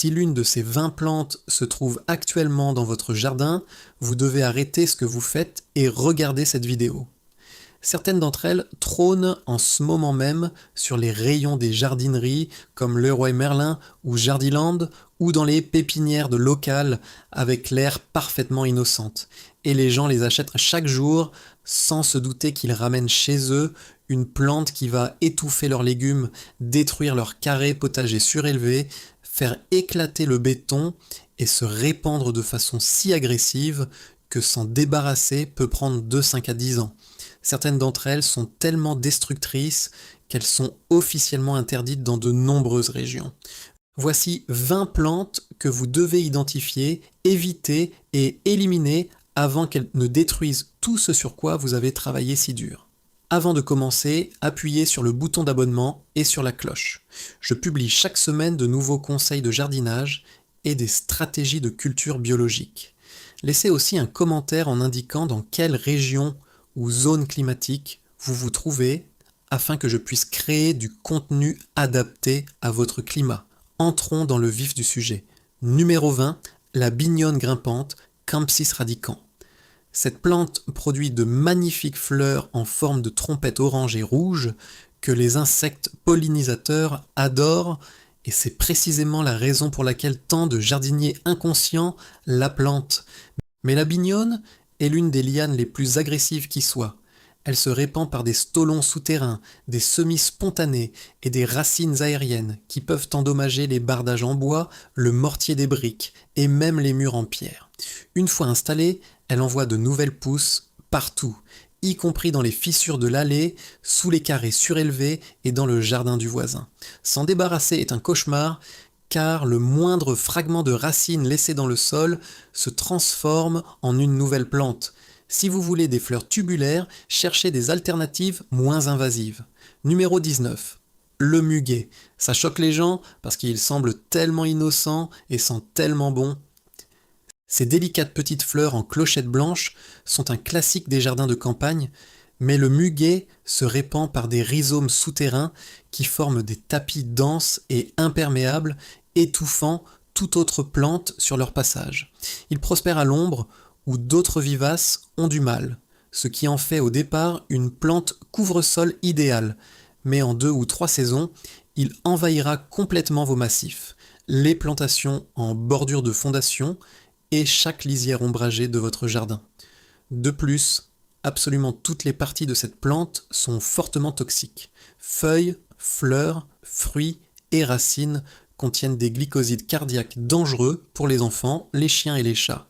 Si l'une de ces 20 plantes se trouve actuellement dans votre jardin, vous devez arrêter ce que vous faites et regarder cette vidéo. Certaines d'entre elles trônent en ce moment même sur les rayons des jardineries comme Leroy Merlin ou Jardiland ou dans les pépinières de local avec l'air parfaitement innocente. Et les gens les achètent chaque jour sans se douter qu'ils ramènent chez eux une plante qui va étouffer leurs légumes, détruire leur carré potager surélevé, faire éclater le béton et se répandre de façon si agressive que s'en débarrasser peut prendre de 5 à 10 ans. Certaines d'entre elles sont tellement destructrices qu'elles sont officiellement interdites dans de nombreuses régions. Voici 20 plantes que vous devez identifier, éviter et éliminer avant qu'elles ne détruisent tout ce sur quoi vous avez travaillé si dur. Avant de commencer, appuyez sur le bouton d'abonnement et sur la cloche. Je publie chaque semaine de nouveaux conseils de jardinage et des stratégies de culture biologique. Laissez aussi un commentaire en indiquant dans quelle région ou zone climatique vous vous trouvez afin que je puisse créer du contenu adapté à votre climat. Entrons dans le vif du sujet. Numéro 20, la bignone grimpante, Campsis radicans. Cette plante produit de magnifiques fleurs en forme de trompette orange et rouge que les insectes pollinisateurs adorent et c'est précisément la raison pour laquelle tant de jardiniers inconscients la plantent. Mais la bignone est l'une des lianes les plus agressives qui soient. Elle se répand par des stolons souterrains, des semis spontanés et des racines aériennes qui peuvent endommager les bardages en bois, le mortier des briques et même les murs en pierre. Une fois installée, elle envoie de nouvelles pousses partout, y compris dans les fissures de l'allée, sous les carrés surélevés et dans le jardin du voisin. S'en débarrasser est un cauchemar, car le moindre fragment de racine laissé dans le sol se transforme en une nouvelle plante. Si vous voulez des fleurs tubulaires, cherchez des alternatives moins invasives. Numéro 19. Le muguet. Ça choque les gens parce qu'il semble tellement innocent et sent tellement bon. Ces délicates petites fleurs en clochettes blanches sont un classique des jardins de campagne, mais le muguet se répand par des rhizomes souterrains qui forment des tapis denses et imperméables, étouffant toute autre plante sur leur passage. Il prospère à l'ombre où d'autres vivaces ont du mal, ce qui en fait au départ une plante couvre-sol idéale, mais en 2 ou 3 saisons, il envahira complètement vos massifs, les plantations en bordure de fondation et chaque lisière ombragée de votre jardin. De plus, absolument toutes les parties de cette plante sont fortement toxiques. Feuilles, fleurs, fruits et racines contiennent des glycosides cardiaques dangereux pour les enfants, les chiens et les chats.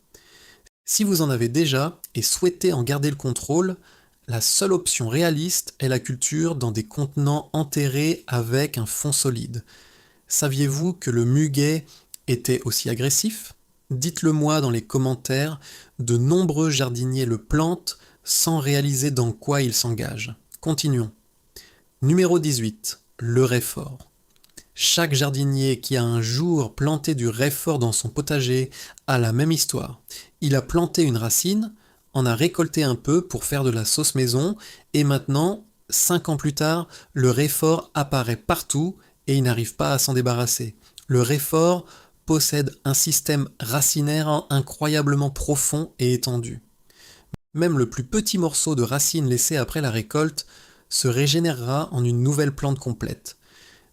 Si vous en avez déjà et souhaitez en garder le contrôle, la seule option réaliste est la culture dans des contenants enterrés avec un fond solide. Saviez-vous que le muguet était aussi agressif ? Dites-le moi dans les commentaires, de nombreux jardiniers le plantent sans réaliser dans quoi ils s'engagent. Continuons. Numéro 18. Le réfort. Chaque jardinier qui a un jour planté du réfort dans son potager a la même histoire. Il a planté une racine, en a récolté un peu pour faire de la sauce maison, et maintenant, 5 ans plus tard, le réfort apparaît partout et il n'arrive pas à s'en débarrasser. Le réfort possède un système racinaire incroyablement profond et étendu. Même le plus petit morceau de racine laissé après la récolte se régénérera en une nouvelle plante complète.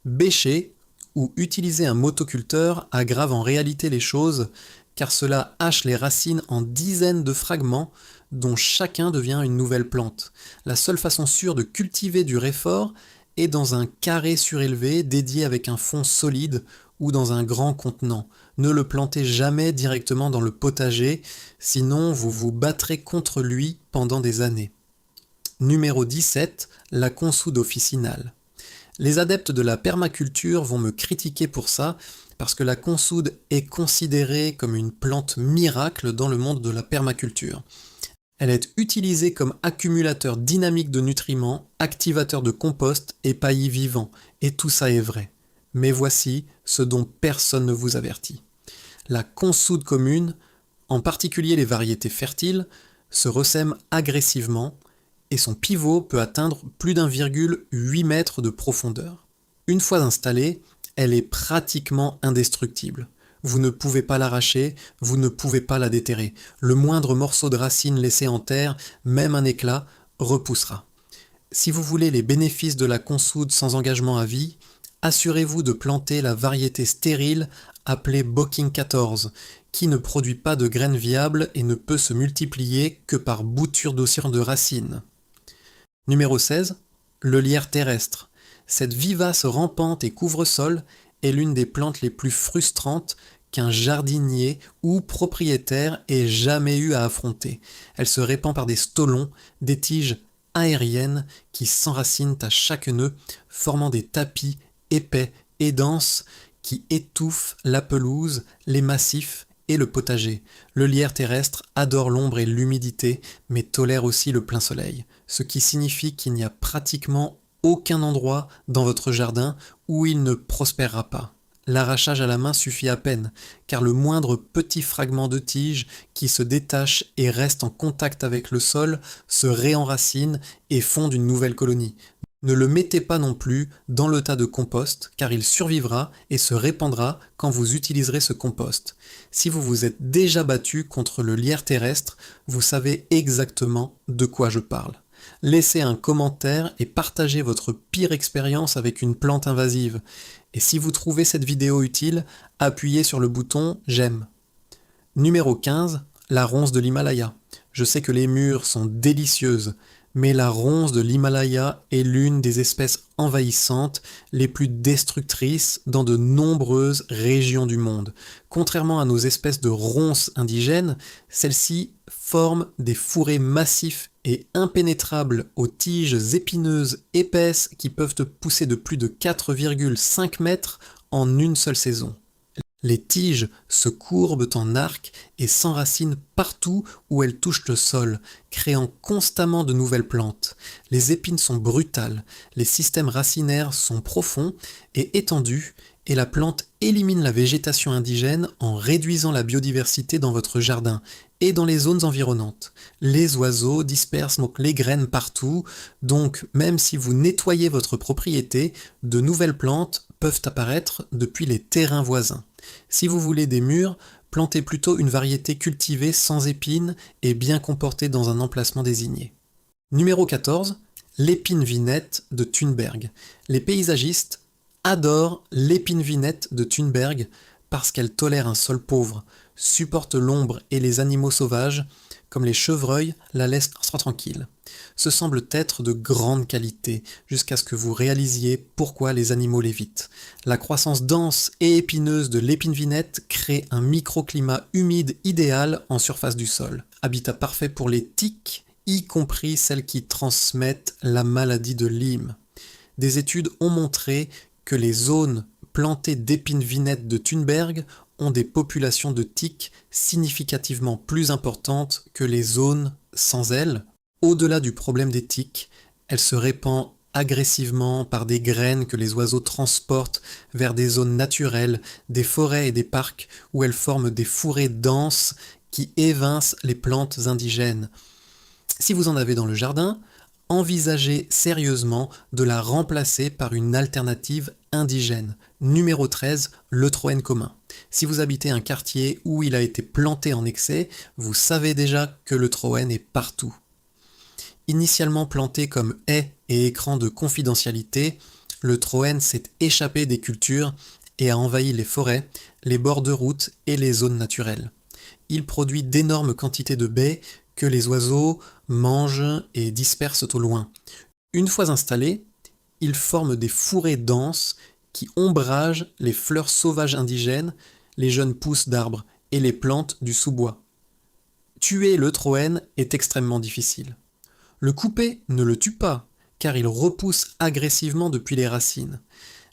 Bêcher ou utiliser un motoculteur aggrave en réalité les choses car cela hache les racines en dizaines de fragments dont chacun devient une nouvelle plante. La seule façon sûre de cultiver du réfort est dans un carré surélevé dédié avec un fond solide ou dans un grand contenant. Ne le plantez jamais directement dans le potager, sinon vous vous battrez contre lui pendant des années. Numéro 17, la consoude officinale. Les adeptes de la permaculture vont me critiquer pour ça, parce que la consoude est considérée comme une plante miracle dans le monde de la permaculture. Elle est utilisée comme accumulateur dynamique de nutriments, activateur de compost et paillis vivant, et tout ça est vrai. Mais voici ce dont personne ne vous avertit. La consoude commune, en particulier les variétés fertiles, se ressème agressivement et son pivot peut atteindre plus d'1,8 m de profondeur. Une fois installée, elle est pratiquement indestructible. Vous ne pouvez pas l'arracher, vous ne pouvez pas la déterrer. Le moindre morceau de racine laissé en terre, même un éclat, repoussera. Si vous voulez les bénéfices de la consoude sans engagement à vie, assurez-vous de planter la variété stérile appelée Bocking 14, qui ne produit pas de graines viables et ne peut se multiplier que par bouture d'ossature de racines. Numéro 16. Le lierre terrestre. Cette vivace rampante et couvre-sol est l'une des plantes les plus frustrantes qu'un jardinier ou propriétaire ait jamais eu à affronter. Elle se répand par des stolons, des tiges aériennes qui s'enracinent à chaque nœud, formant des tapis épais et denses qui étouffent la pelouse, les massifs et le potager. Le lierre terrestre adore l'ombre et l'humidité, mais tolère aussi le plein soleil, ce qui signifie qu'il n'y a pratiquement aucun endroit dans votre jardin où il ne prospérera pas. L'arrachage à la main suffit à peine, car le moindre petit fragment de tige qui se détache et reste en contact avec le sol se réenracine et fonde une nouvelle colonie. Ne le mettez pas non plus dans le tas de compost, car il survivra et se répandra quand vous utiliserez ce compost. Si vous vous êtes déjà battu contre le lierre terrestre, vous savez exactement de quoi je parle. Laissez un commentaire et partagez votre pire expérience avec une plante invasive. Et si vous trouvez cette vidéo utile, appuyez sur le bouton j'aime. Numéro 15, la ronce de l'Himalaya. Je sais que les mûres sont délicieuses, mais la ronce de l'Himalaya est l'une des espèces envahissantes les plus destructrices dans de nombreuses régions du monde. Contrairement à nos espèces de ronces indigènes, celles-ci forment des fourrés massifs et impénétrables aux tiges épineuses épaisses qui peuvent pousser de plus de 4,5 mètres en une seule saison. Les tiges se courbent en arc et s'enracinent partout où elles touchent le sol, créant constamment de nouvelles plantes. Les épines sont brutales, les systèmes racinaires sont profonds et étendus, et la plante élimine la végétation indigène en réduisant la biodiversité dans votre jardin et dans les zones environnantes. Les oiseaux dispersent donc les graines partout, donc même si vous nettoyez votre propriété, de nouvelles plantes peuvent apparaître depuis les terrains voisins. Si vous voulez des mûres, plantez plutôt une variété cultivée sans épines et bien comportée dans un emplacement désigné. Numéro 14. L'épine vinette de Thunberg. Les paysagistes adorent l'épine vinette de Thunberg parce qu'elle tolère un sol pauvre, supporte l'ombre et les animaux sauvages, comme les chevreuils, la laissent tranquille. Ce semble être de grande qualité, jusqu'à ce que vous réalisiez pourquoi les animaux l'évitent. La croissance dense et épineuse de l'épine vinette crée un microclimat humide idéal en surface du sol. Habitat parfait pour les tiques, y compris celles qui transmettent la maladie de Lyme. Des études ont montré que les zones plantées d'épines vinettes de Thunberg ont des populations de tiques significativement plus importantes que les zones sans elles. Au-delà du problème des tiques, elle se répand agressivement par des graines que les oiseaux transportent vers des zones naturelles, des forêts et des parcs où elles forment des fourrés denses qui évincent les plantes indigènes. Si vous en avez dans le jardin, envisagez sérieusement de la remplacer par une alternative indigène. Numéro 13, le troène commun. Si vous habitez un quartier où il a été planté en excès, vous savez déjà que le troène est partout. Initialement planté comme haie et écran de confidentialité, le troène s'est échappé des cultures et a envahi les forêts, les bords de route et les zones naturelles. Il produit d'énormes quantités de baies que les oiseaux mangent et dispersent au loin. Une fois installés, ils forment des fourrés denses qui ombragent les fleurs sauvages indigènes, les jeunes pousses d'arbres et les plantes du sous-bois. Tuer le troène est extrêmement difficile. Le couper ne le tue pas, car il repousse agressivement depuis les racines.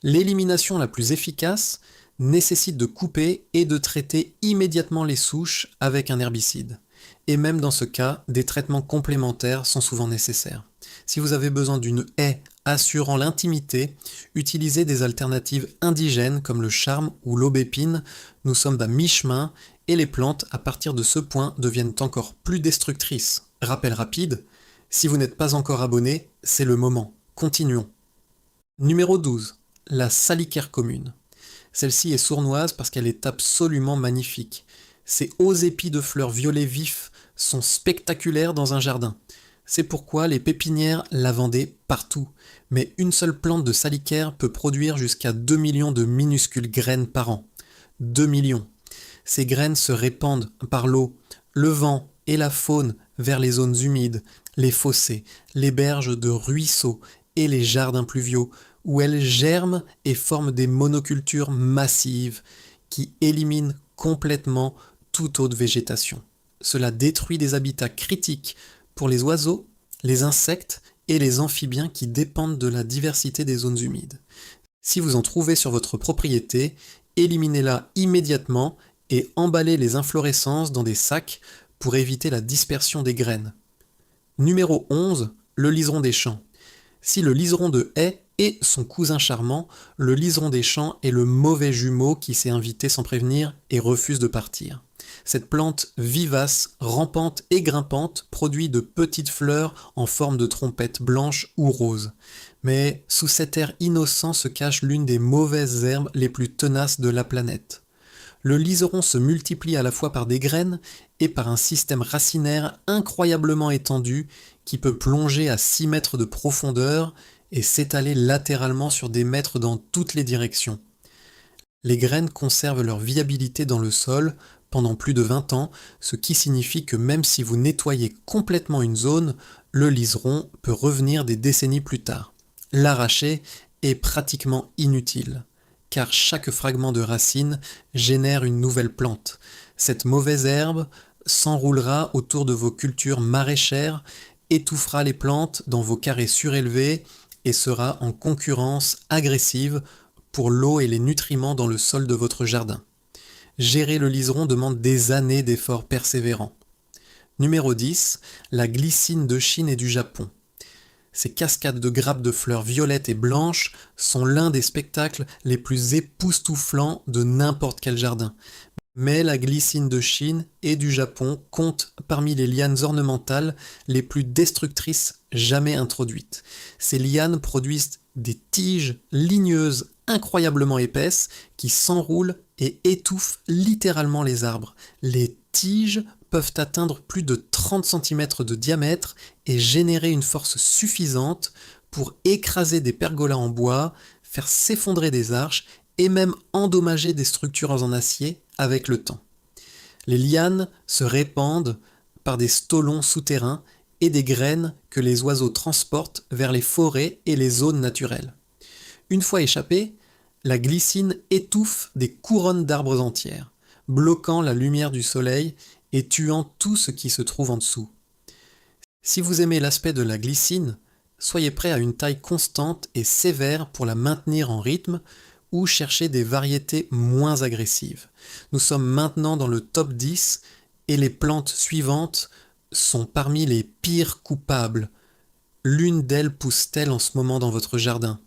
L'élimination la plus efficace nécessite de couper et de traiter immédiatement les souches avec un herbicide. Et même dans ce cas, des traitements complémentaires sont souvent nécessaires. Si vous avez besoin d'une haie assurant l'intimité, utilisez des alternatives indigènes comme le charme ou l'aubépine. Nous sommes à mi-chemin et les plantes, à partir de ce point, deviennent encore plus destructrices. Rappel rapide, si vous n'êtes pas encore abonné, c'est le moment. Continuons. Numéro 12. La salicaire commune. Celle-ci est sournoise parce qu'elle est absolument magnifique. Ses hauts épis de fleurs violet vif sont spectaculaires dans un jardin. C'est pourquoi les pépinières la vendaient partout. Mais une seule plante de salicaire peut produire jusqu'à 2 millions de minuscules graines par an. 2 millions. Ces graines se répandent par l'eau, le vent et la faune vers les zones humides, les fossés, les berges de ruisseaux et les jardins pluviaux, où elles germent et forment des monocultures massives qui éliminent complètement toute autre végétation. Cela détruit des habitats critiques pour les oiseaux, les insectes et les amphibiens qui dépendent de la diversité des zones humides. Si vous en trouvez sur votre propriété, éliminez-la immédiatement et emballez les inflorescences dans des sacs pour éviter la dispersion des graines. Numéro 11, le liseron des champs. Si le liseron de haie est son cousin charmant, le liseron des champs est le mauvais jumeau qui s'est invité sans prévenir et refuse de partir. Cette plante vivace, rampante et grimpante produit de petites fleurs en forme de trompette blanche ou rose. Mais sous cet air innocent se cache l'une des mauvaises herbes les plus tenaces de la planète. Le liseron se multiplie à la fois par des graines et par un système racinaire incroyablement étendu qui peut plonger à 6 mètres de profondeur et s'étaler latéralement sur des mètres dans toutes les directions. Les graines conservent leur viabilité dans le sol pendant plus de 20 ans, ce qui signifie que même si vous nettoyez complètement une zone, le liseron peut revenir des décennies plus tard. L'arracher est pratiquement inutile, car chaque fragment de racine génère une nouvelle plante. Cette mauvaise herbe s'enroulera autour de vos cultures maraîchères, étouffera les plantes dans vos carrés surélevés et sera en concurrence agressive pour l'eau et les nutriments dans le sol de votre jardin. Gérer le liseron demande des années d'efforts persévérants. Numéro 10, la glycine de Chine et du Japon. Ces cascades de grappes de fleurs violettes et blanches sont l'un des spectacles les plus époustouflants de n'importe quel jardin. Mais la glycine de Chine et du Japon compte parmi les lianes ornementales les plus destructrices jamais introduites. Ces lianes produisent des tiges ligneuses incroyablement épaisses qui s'enroulent et étouffent littéralement les arbres. Les tiges peuvent atteindre plus de 30 cm de diamètre et générer une force suffisante pour écraser des pergolas en bois, faire s'effondrer des arches et même endommager des structures en acier avec le temps. Les lianes se répandent par des stolons souterrains et des graines que les oiseaux transportent vers les forêts et les zones naturelles. Une fois échappée, la glycine étouffe des couronnes d'arbres entières, bloquant la lumière du soleil et tuant tout ce qui se trouve en dessous. Si vous aimez l'aspect de la glycine, soyez prêt à une taille constante et sévère pour la maintenir en rythme ou chercher des variétés moins agressives. Nous sommes maintenant dans le top 10 et les plantes suivantes sont parmi les pires coupables. L'une d'elles pousse-t-elle en ce moment dans votre jardin ?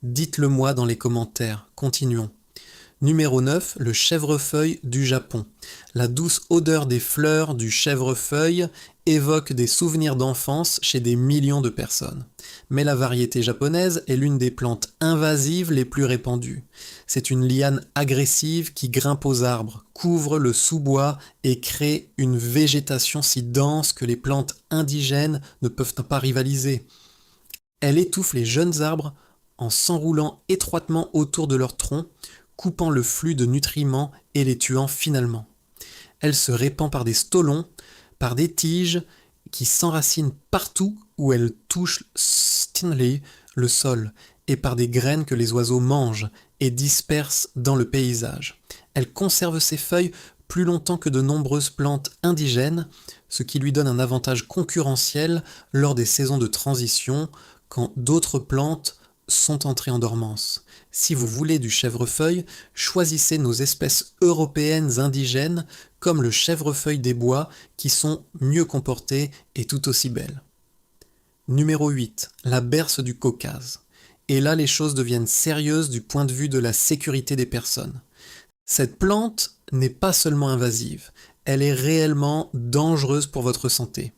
Dites-le moi dans les commentaires. Continuons. Numéro 9, le chèvrefeuille du Japon. La douce odeur des fleurs du chèvrefeuille évoque des souvenirs d'enfance chez des millions de personnes. Mais la variété japonaise est l'une des plantes invasives les plus répandues. C'est une liane agressive qui grimpe aux arbres, couvre le sous-bois et crée une végétation si dense que les plantes indigènes ne peuvent pas rivaliser. Elle étouffe les jeunes arbres en s'enroulant étroitement autour de leur tronc, coupant le flux de nutriments et les tuant finalement. Elle se répand par des stolons, par des tiges qui s'enracinent partout où elle touche le sol, et par des graines que les oiseaux mangent et dispersent dans le paysage. Elle conserve ses feuilles plus longtemps que de nombreuses plantes indigènes, ce qui lui donne un avantage concurrentiel lors des saisons de transition, quand d'autres plantes sont entrées en dormance. Si vous voulez du chèvrefeuille, choisissez nos espèces européennes indigènes comme le chèvrefeuille des bois qui sont mieux comportées et tout aussi belles. Numéro 8. La berce du Caucase. Et là, les choses deviennent sérieuses du point de vue de la sécurité des personnes. Cette plante n'est pas seulement invasive, elle est réellement dangereuse pour votre santé.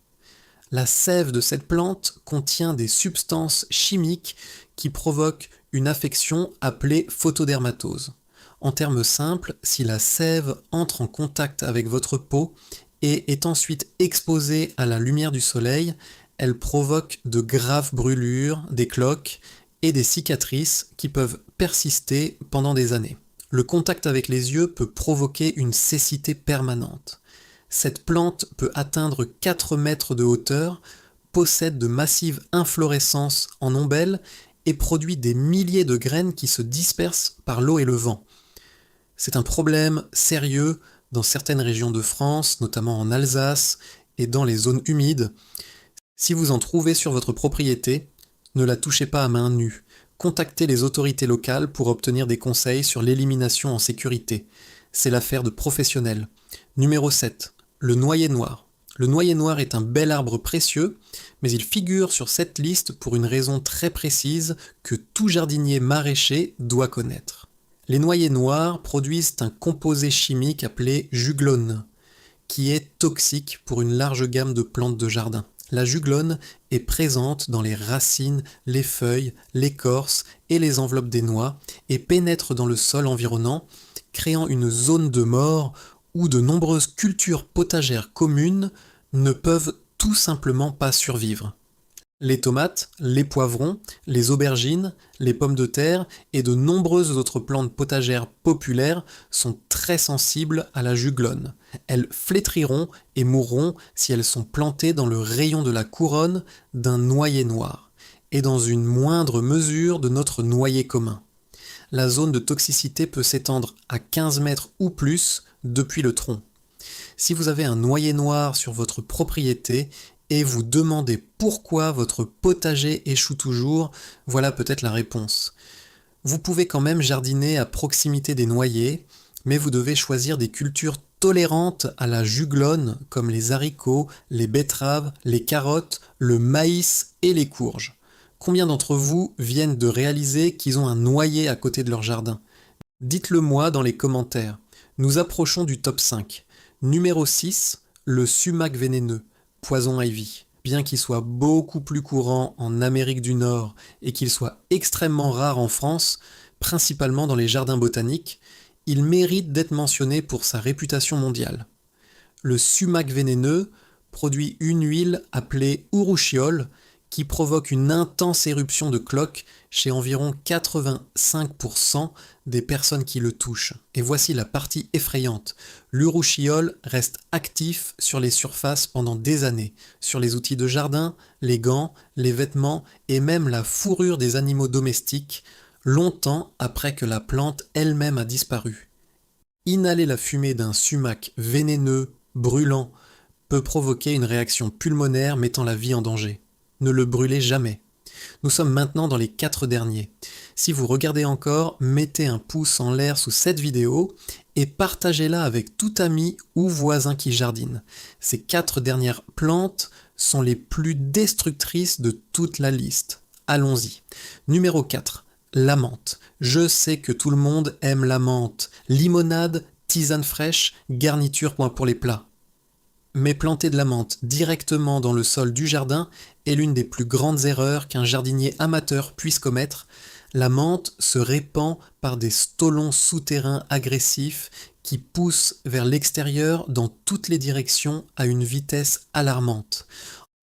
La sève de cette plante contient des substances chimiques qui provoquent une affection appelée photodermatose. En termes simples, si la sève entre en contact avec votre peau et est ensuite exposée à la lumière du soleil, elle provoque de graves brûlures, des cloques et des cicatrices qui peuvent persister pendant des années. Le contact avec les yeux peut provoquer une cécité permanente. Cette plante peut atteindre 4 mètres de hauteur, possède de massives inflorescences en ombelles et produit des milliers de graines qui se dispersent par l'eau et le vent. C'est un problème sérieux dans certaines régions de France, notamment en Alsace et dans les zones humides. Si vous en trouvez sur votre propriété, ne la touchez pas à main nue. Contactez les autorités locales pour obtenir des conseils sur l'élimination en sécurité. C'est l'affaire de professionnels. Numéro 7. Le noyer noir. Le noyer noir est un bel arbre précieux, mais il figure sur cette liste pour une raison très précise que tout jardinier maraîcher doit connaître. Les noyers noirs produisent un composé chimique appelé juglone, qui est toxique pour une large gamme de plantes de jardin. La juglone est présente dans les racines, les feuilles, l'écorce et les enveloppes des noix et pénètre dans le sol environnant, créant une zone de mort où de nombreuses cultures potagères communes ne peuvent tout simplement pas survivre. Les tomates, les poivrons, les aubergines, les pommes de terre et de nombreuses autres plantes potagères populaires sont très sensibles à la juglone. Elles flétriront et mourront si elles sont plantées dans le rayon de la couronne d'un noyer noir, et dans une moindre mesure de notre noyer commun. La zone de toxicité peut s'étendre à 15 mètres ou plus depuis le tronc. Si vous avez un noyer noir sur votre propriété et vous demandez pourquoi votre potager échoue toujours, voilà peut-être la réponse. Vous pouvez quand même jardiner à proximité des noyers, mais vous devez choisir des cultures tolérantes à la juglone comme les haricots, les betteraves, les carottes, le maïs et les courges. Combien d'entre vous viennent de réaliser qu'ils ont un noyer à côté de leur jardin? Dites-le moi dans les commentaires. Nous approchons du top 5. Numéro 6, le sumac vénéneux, poison ivy. Bien qu'il soit beaucoup plus courant en Amérique du Nord et qu'il soit extrêmement rare en France, principalement dans les jardins botaniques, il mérite d'être mentionné pour sa réputation mondiale. Le sumac vénéneux produit une huile appelée urushiol qui provoque une intense éruption de cloques chez environ 85% des personnes qui le touchent. Et voici la partie effrayante. L'urushiol reste actif sur les surfaces pendant des années, sur les outils de jardin, les gants, les vêtements et même la fourrure des animaux domestiques, longtemps après que la plante elle-même a disparu. Inhaler la fumée d'un sumac vénéneux, brûlant, peut provoquer une réaction pulmonaire mettant la vie en danger. Ne le brûlez jamais. Nous sommes maintenant dans les 4 derniers. Si vous regardez encore, mettez un pouce en l'air sous cette vidéo et partagez-la avec tout ami ou voisin qui jardine. Ces 4 dernières plantes sont les plus destructrices de toute la liste. Allons-y. Numéro 4. La menthe. Je sais que tout le monde aime la menthe. Limonade, tisane fraîche, garniture pour les plats. Mais planter de la menthe directement dans le sol du jardin est l'une des plus grandes erreurs qu'un jardinier amateur puisse commettre. La menthe se répand par des stolons souterrains agressifs qui poussent vers l'extérieur dans toutes les directions à une vitesse alarmante.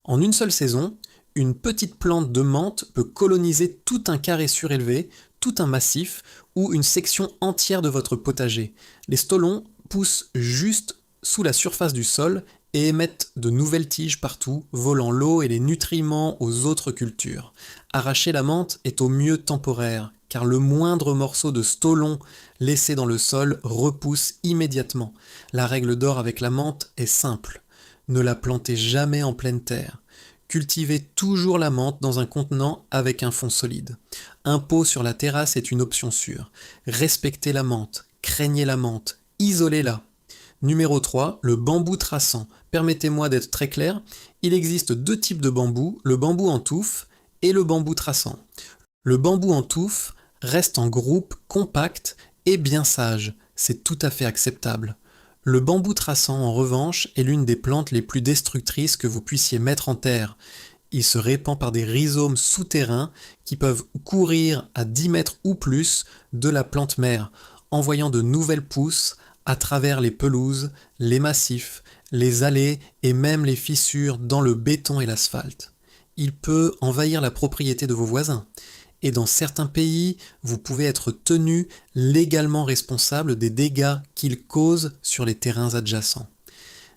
En une seule saison, une petite plante de menthe peut coloniser tout un carré surélevé, tout un massif ou une section entière de votre potager. Les stolons poussent juste sous la surface du sol et émettent de nouvelles tiges partout, volant l'eau et les nutriments aux autres cultures. Arracher la menthe est au mieux temporaire, car le moindre morceau de stolon laissé dans le sol repousse immédiatement. La règle d'or avec la menthe est simple. Ne la plantez jamais en pleine terre. Cultivez toujours la menthe dans un contenant avec un fond solide. Un pot sur la terrasse est une option sûre. Respectez la menthe, craignez la menthe, isolez-la. Numéro 3, le bambou traçant. Permettez-moi d'être très clair, il existe 2 types de bambou, le bambou en touffe et le bambou traçant. Le bambou en touffe reste en groupe compact et bien sage, c'est tout à fait acceptable. Le bambou traçant en revanche est l'une des plantes les plus destructrices que vous puissiez mettre en terre. Il se répand par des rhizomes souterrains qui peuvent courir à 10 mètres ou plus de la plante mère. envoyant de nouvelles pousses à travers les pelouses, les massifs, les allées et même les fissures dans le béton et l'asphalte. Il peut envahir la propriété de vos voisins. Et dans certains pays, vous pouvez être tenu légalement responsable des dégâts qu'il cause sur les terrains adjacents.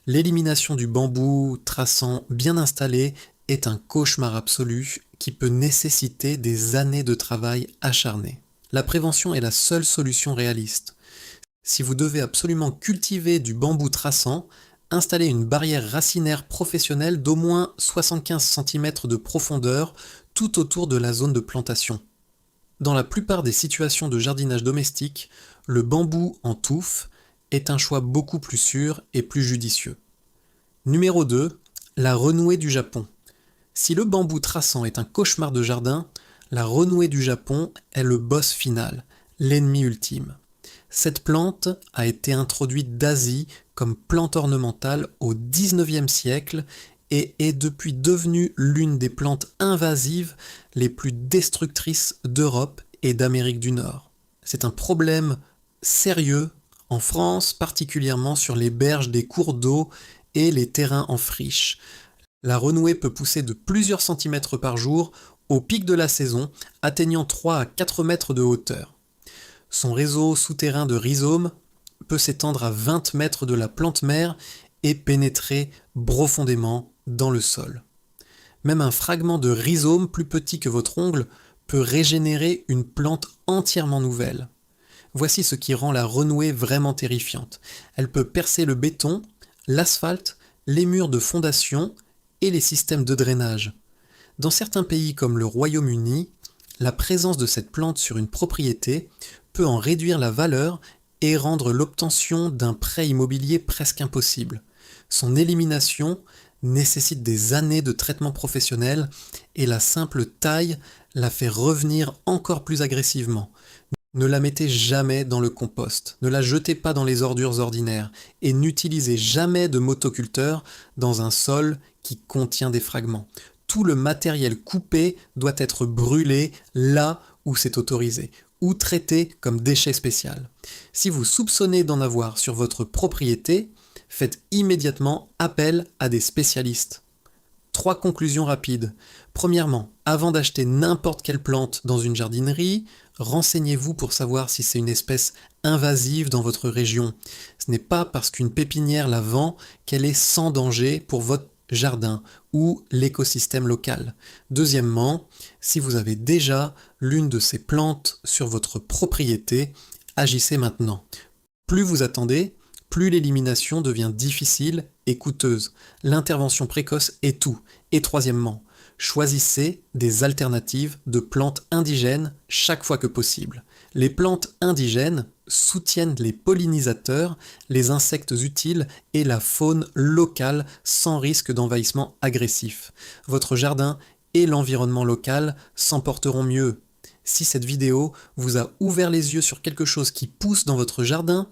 L'élimination du bambou traçant bien installé est un cauchemar absolu qui peut nécessiter des années de travail acharné. La prévention est la seule solution réaliste. Si vous devez absolument cultiver du bambou traçant, installez une barrière racinaire professionnelle d'au moins 75 cm de profondeur tout autour de la zone de plantation. Dans la plupart des situations de jardinage domestique, le bambou en touffe est un choix beaucoup plus sûr et plus judicieux. Numéro 2. La renouée du Japon. Si le bambou traçant est un cauchemar de jardin, la renouée du Japon est le boss final, l'ennemi ultime. Cette plante a été introduite d'Asie comme plante ornementale au XIXe siècle et est depuis devenue l'une des plantes invasives les plus destructrices d'Europe et d'Amérique du Nord. C'est un problème sérieux en France, particulièrement sur les berges des cours d'eau et les terrains en friche. La renouée peut pousser de plusieurs centimètres par jour au pic de la saison, atteignant 3 à 4 mètres de hauteur. Son réseau souterrain de rhizomes peut s'étendre à 20 mètres de la plante mère et pénétrer profondément dans le sol. Même un fragment de rhizome plus petit que votre ongle peut régénérer une plante entièrement nouvelle. Voici ce qui rend la renouée vraiment terrifiante. Elle peut percer le béton, l'asphalte, les murs de fondation et les systèmes de drainage. Dans certains pays comme le Royaume-Uni, la présence de cette plante sur une propriété peut en réduire la valeur et rendre l'obtention d'un prêt immobilier presque impossible. Son élimination nécessite des années de traitement professionnel et la simple taille la fait revenir encore plus agressivement. Ne la mettez jamais dans le compost, ne la jetez pas dans les ordures ordinaires et n'utilisez jamais de motoculteur dans un sol qui contient des fragments. Tout le matériel coupé doit être brûlé là où c'est autorisé ou traité comme déchet spécial. Si vous soupçonnez d'en avoir sur votre propriété, faites immédiatement appel à des spécialistes. 3 conclusions rapides. Premièrement, avant d'acheter n'importe quelle plante dans une jardinerie, renseignez-vous pour savoir si c'est une espèce invasive dans votre région. Ce n'est pas parce qu'une pépinière la vend qu'elle est sans danger pour votre jardin ou l'écosystème local. Deuxièmement, si vous avez déjà l'une de ces plantes sur votre propriété, agissez maintenant. Plus vous attendez, plus l'élimination devient difficile et coûteuse. L'intervention précoce est tout. Et troisièmement, choisissez des alternatives de plantes indigènes chaque fois que possible. Les plantes indigènes soutiennent les pollinisateurs, les insectes utiles et la faune locale sans risque d'envahissement agressif. Votre jardin et l'environnement local s'en porteront mieux. Si cette vidéo vous a ouvert les yeux sur quelque chose qui pousse dans votre jardin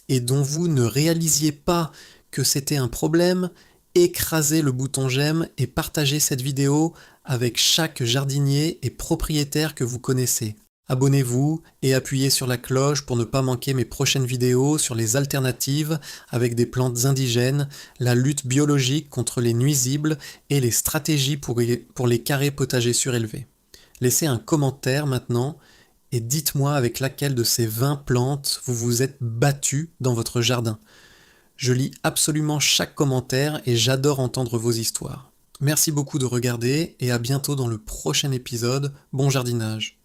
et dont vous ne réalisiez pas que c'était un problème, écrasez le bouton j'aime et partagez cette vidéo avec chaque jardinier et propriétaire que vous connaissez. Abonnez-vous et appuyez sur la cloche pour ne pas manquer mes prochaines vidéos sur les alternatives avec des plantes indigènes, la lutte biologique contre les nuisibles et les stratégies pour les carrés potagers surélevés. Laissez un commentaire maintenant et dites-moi avec laquelle de ces 20 plantes vous vous êtes battu dans votre jardin. Je lis absolument chaque commentaire et j'adore entendre vos histoires. Merci beaucoup de regarder et à bientôt dans le prochain épisode. Bon jardinage.